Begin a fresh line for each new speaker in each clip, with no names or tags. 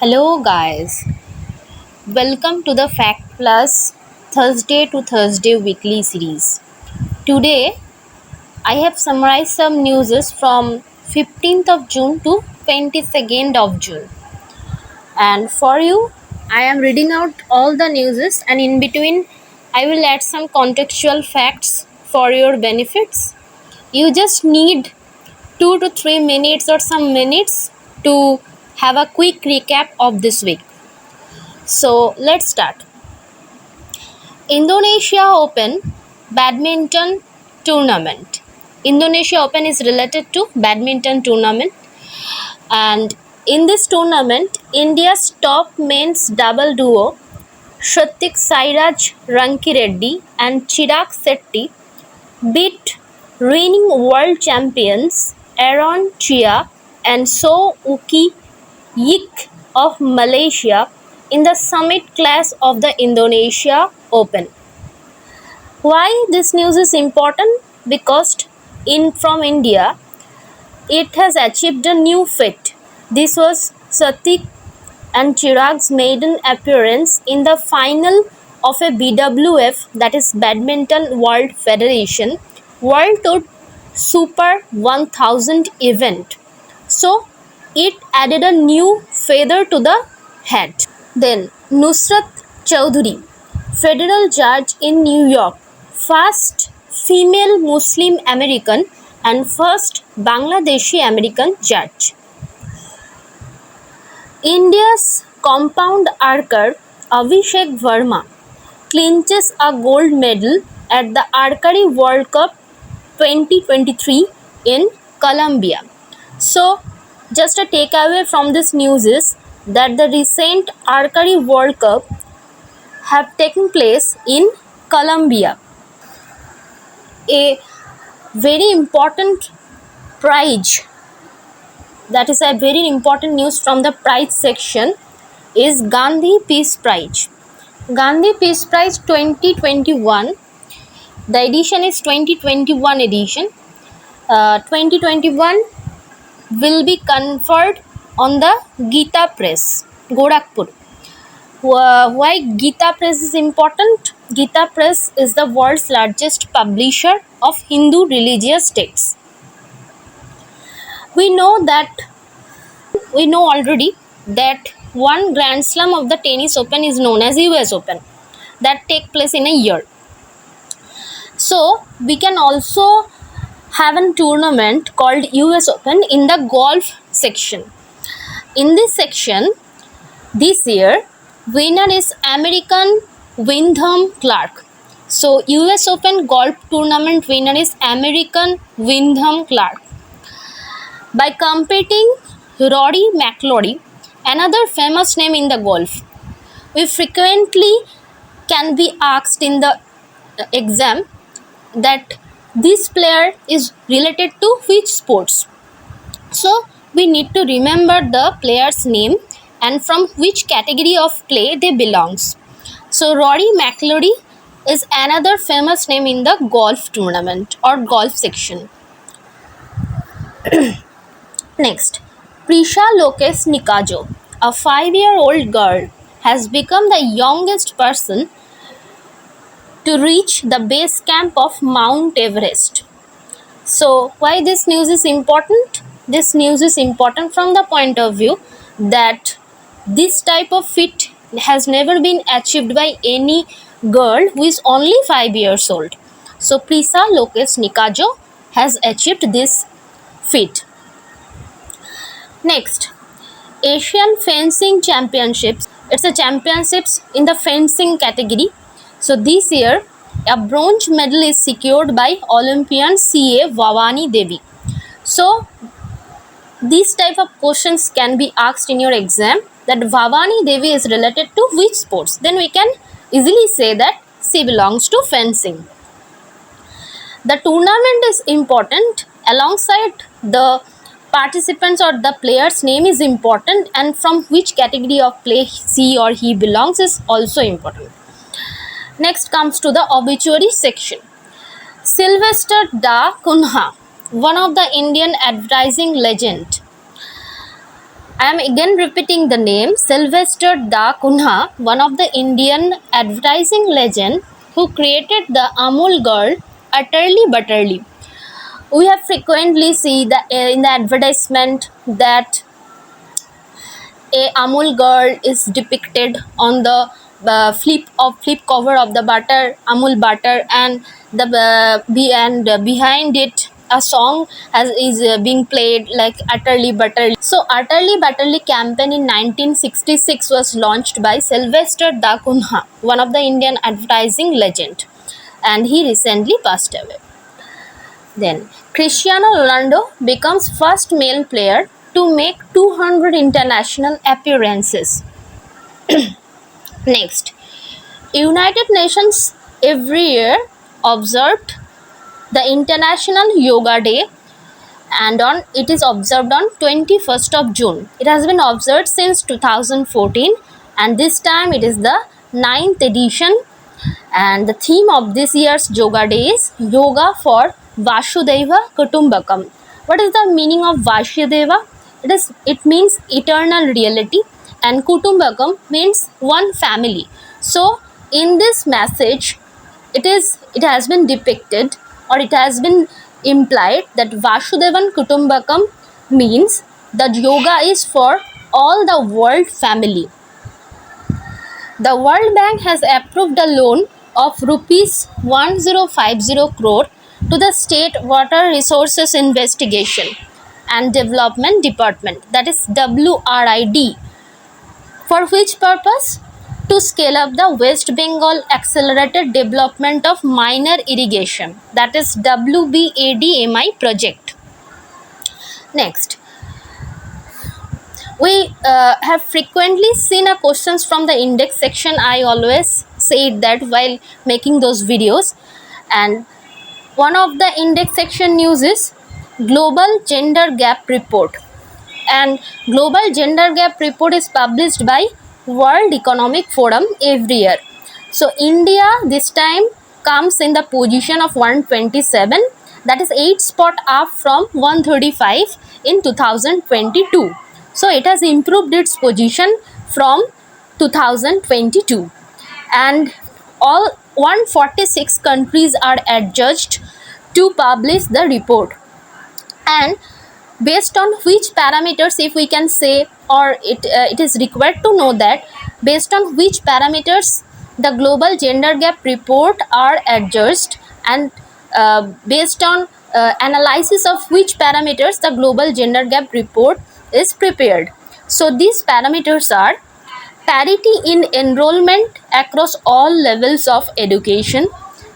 Hello, guys. Welcome to the Fact Plus Thursday to Thursday weekly series. Today, I have summarized some news from 15th of June to 22nd of June. And for you, I am reading out all the news, and in between, I will add some contextual facts for your benefits. You just need 2 to 3 minutes or some minutes to have a quick recap of this week. So let's start. Indonesia Open Badminton Tournament. Indonesia Open is related to badminton tournament, and in this tournament, India's top men's double duo Satvik Sairaj Rankireddy and Chirag Shetty beat reigning world champions Aaron Chia and So Uki Yik of Malaysia in the summit class of the Indonesia Open. Why this news is important? Because from India, it has achieved a new feat. This was Satvik and Chirag's maiden appearance in the final of a BWF, that is Badminton World Federation World Tour Super 1000 event. So it added a new feather to the hat. Then Nusrat Chowdhury, federal judge in New York, first female Muslim American and first Bangladeshi American judge. India's compound archer Abhishek Verma clinches a gold medal at the Archery World Cup 2023 in Colombia. So, just a takeaway from this news is that the recent Archery World Cup have taken place in Colombia. A very important prize, that is a very important news from the prize section, is Gandhi Peace Prize. Gandhi Peace Prize 2021. The edition is 2021 edition. 2021 will be conferred on the Gita Press, Gorakhpur. Why Gita Press is important? Gita Press is the world's largest publisher of Hindu religious texts. We know already that one Grand Slam of the Tennis Open is known as US Open, that take place in a year. So we can also have a tournament called US Open in the golf section. In this section, this year, winner is American Wyndham Clark. So US Open golf tournament winner is American Wyndham Clark. By competing Rory McIlroy, another famous name in the golf, we frequently can be asked in the exam that this player is related to which sports. So we need to remember the player's name and from which category of play they belongs. So Rory McIlroy is another famous name in the golf tournament or golf section. Next, Prisha Lokesh Nikajo, a 5-year-old girl, has become the youngest person to reach the base camp of Mount Everest. So, why this news is important? This news is important from the point of view that this type of feat has never been achieved by any girl who is only 5 years old. So, Prisha Lokesh Nikajo has achieved this feat. Next, Asian Fencing Championships. It's a championships in the fencing category. So this year, a bronze medal is secured by Olympian CA Bhavani Devi. So these type of questions can be asked in your exam, that Bhavani Devi is related to which sports. Then we can easily say that she belongs to fencing. The tournament is important. Alongside the participants or the player's name is important, and from which category of play she or he belongs is also important. Next comes to the obituary section. Sylvester Da Cunha, one of the Indian advertising legend, I am again repeating the name Sylvester Da Cunha, one of the Indian advertising legend who created the Amul girl Utterly Butterly. We have frequently seen in the advertisement that a Amul girl is depicted on the flip cover of the butter Amul butter, and behind it a song is being played like Utterly Butterly. So Utterly Butterly campaign in 1966 was launched by Sylvester Da Cunha, one of the Indian advertising legend, and he recently passed away. Then Cristiano Ronaldo becomes first male player to make 200 international appearances. Next, United Nations every year observed the International Yoga Day, and it is observed on 21st of June. It has been observed since 2014, and this time it is the 9th edition, and the theme of this year's Yoga Day is Yoga for Vasudhaiva Kutumbakam. What is the meaning of Vasudhaiva? It means eternal reality, and Kutumbakam means one family. So in this message, it has been depicted, or it has been implied, that Vasudevan Kutumbakam means that yoga is for all the world family. The World Bank has approved a loan of rupees 1050 crore to the State Water Resources Investigation and Development Department, that is WRID. For which purpose? To scale up the West Bengal Accelerated Development of Minor Irrigation, that is WBADMI project. Next, we have frequently seen a questions from the index section. I always said that while making those videos, and one of the index section news is Global Gender Gap Report, and Global Gender Gap Report is published by World Economic Forum every year. So India this time comes in the position of 127, that is 8 spot up from 135 in 2022. So it has improved its position from 2022, and all 146 countries are adjudged to publish the report. And based on which parameters, if we can say, or it is required to know that based on which parameters the Global Gender Gap Report are adjudged, and based on analysis of which parameters the Global Gender Gap Report is prepared. So these parameters are parity in enrollment across all levels of education,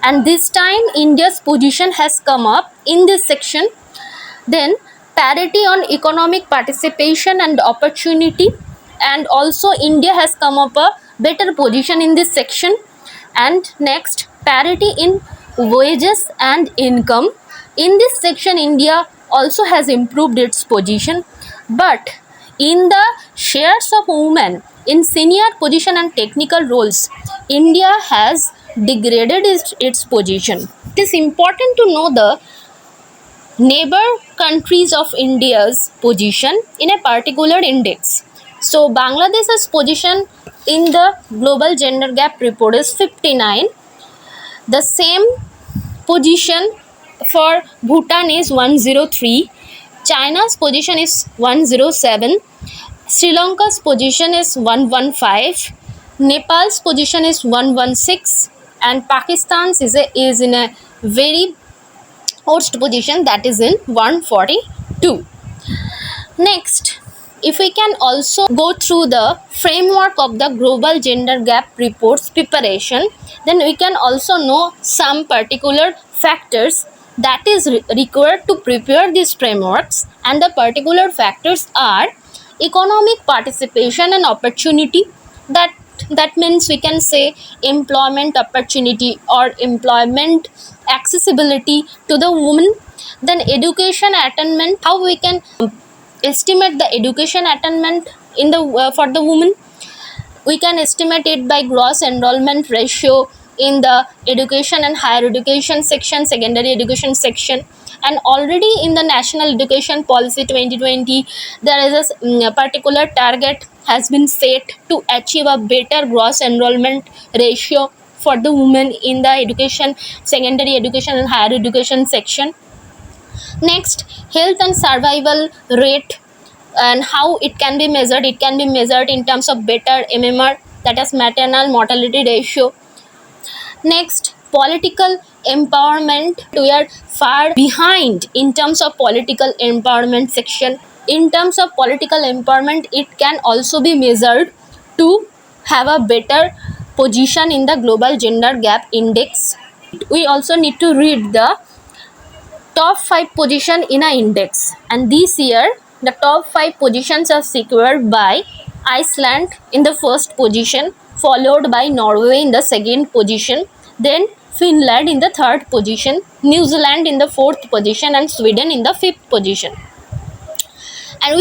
and this time India's position has come up in this section. Then parity on economic participation and opportunity, and also India has come up a better position in this section. And next, parity in wages and income. In this section India also has improved its position, but in the shares of women in senior position and technical roles, India has degraded its position. It is important to know the neighbor countries of India's position in a particular index. So Bangladesh's position in the Global Gender Gap Report is 59. The same position for Bhutan is 103. China's position is 107. Sri Lanka's position is 115. Nepal's position is 116, and Pakistan's is in a very worst position, that is in 142. Next, if we can also go through the framework of the Global Gender Gap Report's preparation, then we can also know some particular factors that is required to prepare these frameworks, and the particular factors are economic participation and opportunity. That means we can say employment opportunity or employment accessibility to the woman. Then education attainment, how we can estimate the education attainment in the for the woman. We can estimate it by gross enrollment ratio in the education and higher education section, secondary education section, And already in the National Education Policy 2020, there is a particular target has been set to achieve a better gross enrollment ratio for the women in the education, secondary education and higher education section. Next, health and survival rate and how it can be measured. It can be measured in terms of better MMR, that is maternal mortality ratio. Next, political empowerment. We are far behind in terms of political empowerment section. In terms of political empowerment, it can also be measured to have a better position in the global gender gap index. We also need to read the top 5 position in a index, and this year the top 5 positions are secured by Iceland in the first position, followed by Norway in the second position, then Finland in the third position, New Zealand in the fourth position, and Sweden in the fifth position. And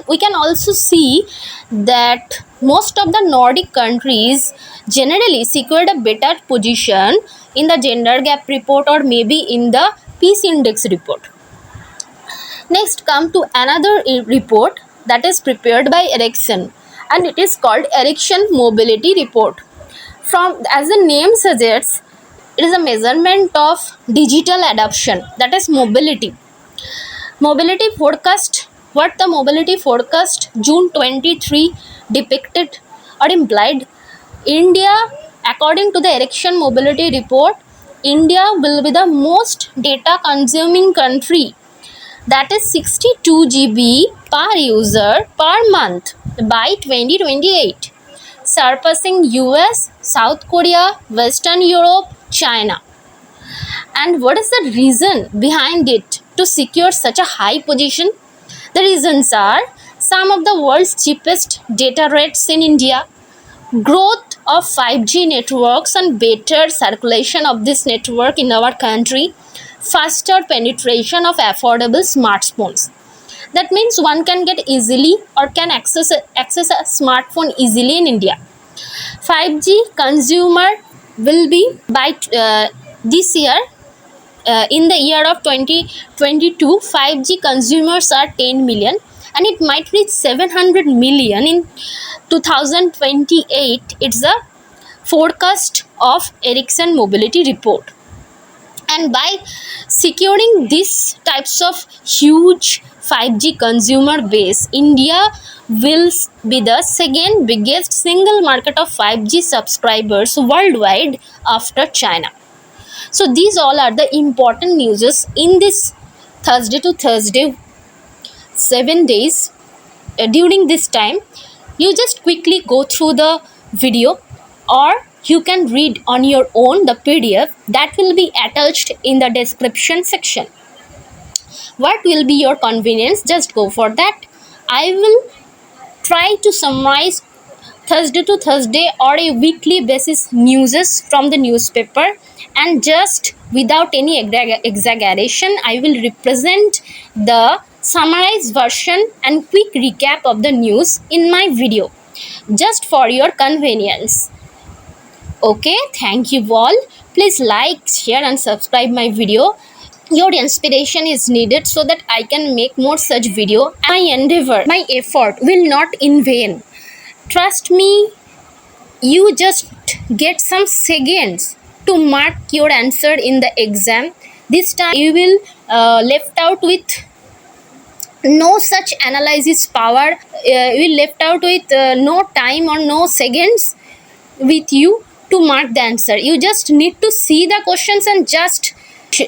we can also see that most of the Nordic countries generally secured a better position in the gender gap report or maybe in the peace index report. Next, come to another report that is prepared by Ericsson, and it is called Ericsson Mobility Report. From, as the name suggests, it is a measurement of digital adoption, that is mobility. Mobility forecast. What the mobility forecast June 23 depicted or implied? India, according to the Ericsson Mobility Report, India will be the most data consuming country, that is 62 GB per user per month by 2028, surpassing US, South Korea, Western Europe, China. And what is the reason behind it to secure such a high position? The reasons are some of the world's cheapest data rates in India, growth of 5G networks and better circulation of this network in our country, faster penetration of affordable smartphones. That means one can get easily or can access a smartphone easily in India. 5G consumer will be by this year, in the year of 2022, 5G consumers are 10 million, and it might reach 700 million in 2028. It's the forecast of Ericsson Mobility Report. And by securing these types of huge 5G consumer base, India will be the second biggest single market of 5G subscribers worldwide after China. So these all are the important news in this Thursday to Thursday 7 days. During this time, you just quickly go through the video, or you can read on your own the PDF that will be attached in the description section. What will be your convenience, just go for that. I will try to summarize Thursday to Thursday or a weekly basis news from the newspaper, and just without any exaggeration, I will represent the summarized version and quick recap of the news in my video, just for your convenience. Okay, thank you all. Please like, share and subscribe my video. Your inspiration is needed so that I can make more such video. My endeavor, my effort will not in vain. Trust me, you just get some seconds to mark your answer in the exam. This time you will left out with no such analysis power. You will left out with no time or no seconds with you to mark the answer. You just need to see the questions, and just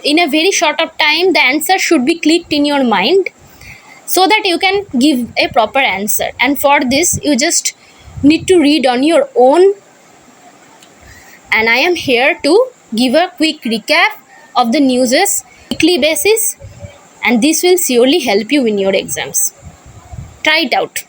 in a very short of time the answer should be clicked in your mind so that you can give a proper answer. And for this you just need to read on your own, and I am here to give a quick recap of the news weekly basis, and this will surely help you in your exams. Try it out.